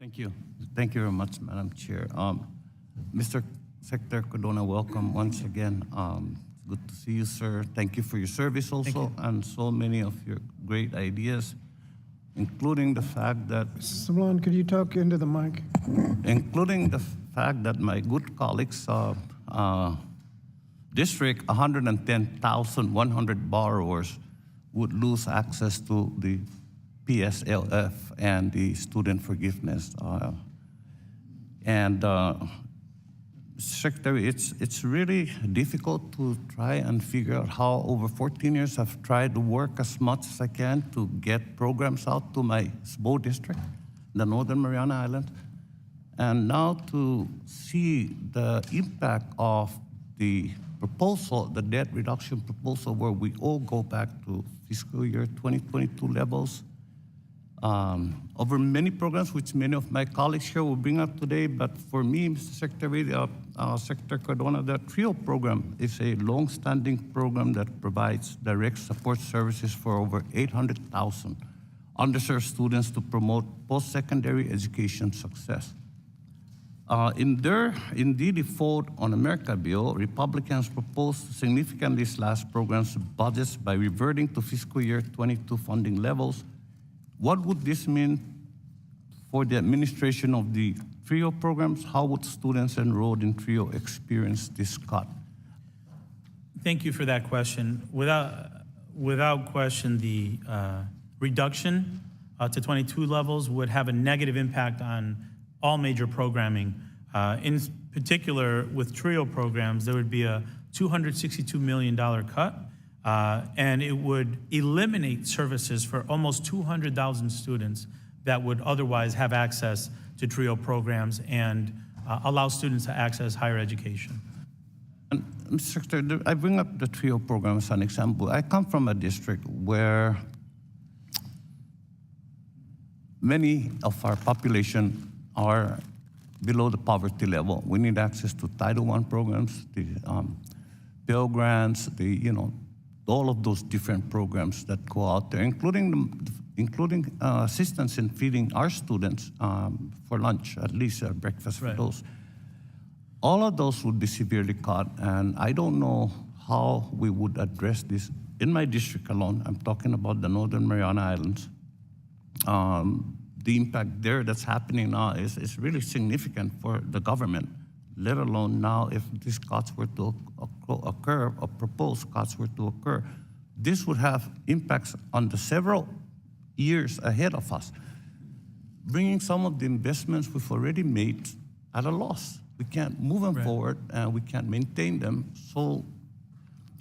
Thank you. Thank you very much, Madam Chair. Mr. Secretary Cardona, welcome once again. It's good to see you, sir. Thank you for your service also, and so many of your great ideas, including the fact that... Simon, could you talk into the mic? Including the fact that my good colleagues, district, 110,100 borrowers would lose access to the PSLF and the student forgiveness. Secretary, it's really difficult to try and figure out how over 14 years I've tried to work as much as I can to get programs out to my SBO district, the Northern Mariana Islands, and now to see the impact of the proposal, the debt reduction proposal, where we all go back to fiscal year 2022 levels, over many programs, which many of my colleagues here will bring up today. But for me, Mr. Secretary, Secretary Cardona, the TRIO program is a long-standing program that provides direct support services for over 800,000 underserved students to promote post-secondary education success. In their Indeed Default on America bill, Republicans proposed to significantly slash programs' budgets by reverting to fiscal year 22 funding levels. What would this mean for the administration of the TRIO programs? How would students enrolled in TRIO experience this cut? Thank you for that question. Without question, the reduction to 22 levels would have a negative impact on all major programming. In particular, with TRIO programs, there would be a $262 million cut, and it would eliminate services for almost 200,000 students that would otherwise have access to TRIO programs and allow students to access higher education. And, Mr. Secretary, I bring up the TRIO program as an example. I come from a district where many of our population are below the poverty level. We need access to Title I programs, the Pell Grants, all of those different programs that go out there, including assistance in feeding our students for lunch, at least breakfast for those. All of those would be severely cut, and I don't know how we would address this in my district alone. I'm talking about the Northern Mariana Islands. The impact there that's happening now is really significant for the government, let alone now if these cuts were to occur, or proposed cuts were to occur. This would have impacts on the several years ahead of us, bringing some of the investments we've already made at a loss. We can't move them forward, and we can't maintain them. So,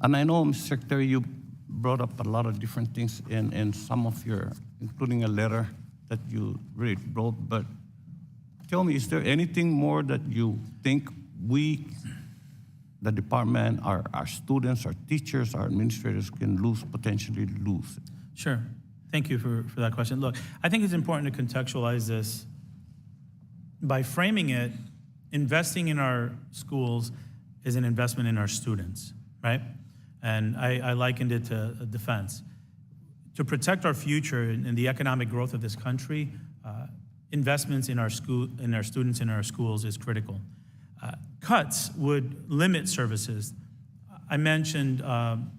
and I know, Mr. Secretary, you brought up a lot of different things in some of your, including a letter that you really wrote, but tell me, is there anything more that you think we, the department, our students, our teachers, our administrators can potentially lose? Sure. Thank you for that question. Look, I think it's important to contextualize this by framing it. Investing in our schools is an investment in our students, right? And I likened it to a defense. To protect our future and the economic growth of this country, investments in our students in our schools is critical. Cuts would limit services. I mentioned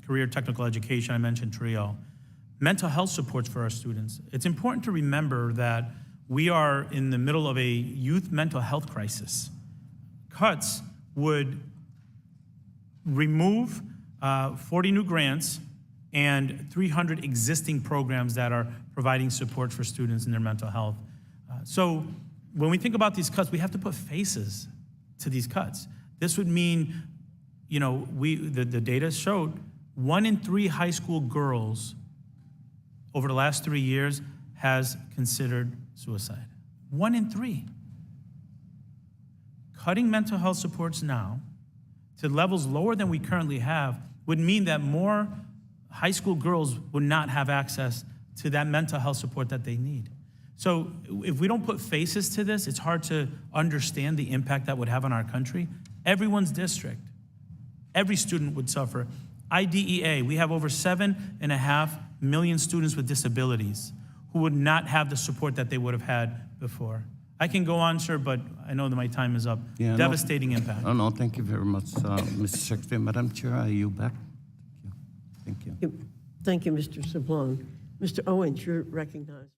career technical education, I mentioned TRIO. Mental health supports for our students. It's important to remember that we are in the middle of a youth mental health crisis. Cuts would remove 40 new grants and 300 existing programs that are providing support for students in their mental health. So when we think about these cuts, we have to put faces to these cuts. This would mean, the data showed 1 in 3 high school girls over the last 3 years has considered suicide. 1 in 3. Cutting mental health supports now to levels lower than we currently have would mean that more high school girls would not have access to that mental health support that they need. So if we don't put faces to this, it's hard to understand the impact that would have on our country. Everyone's district, every student would suffer. IDEA, we have over 7.5 million students with disabilities who would not have the support that they would have had before. I can go on, sir, but I know that my time is up. Yeah, no. Devastating impact. Oh, no, thank you very much, Mr. Secretary. Madam Chair, I yield back. Thank you. Thank you, Mr. Sablon. Mr. Owens, you're recognized.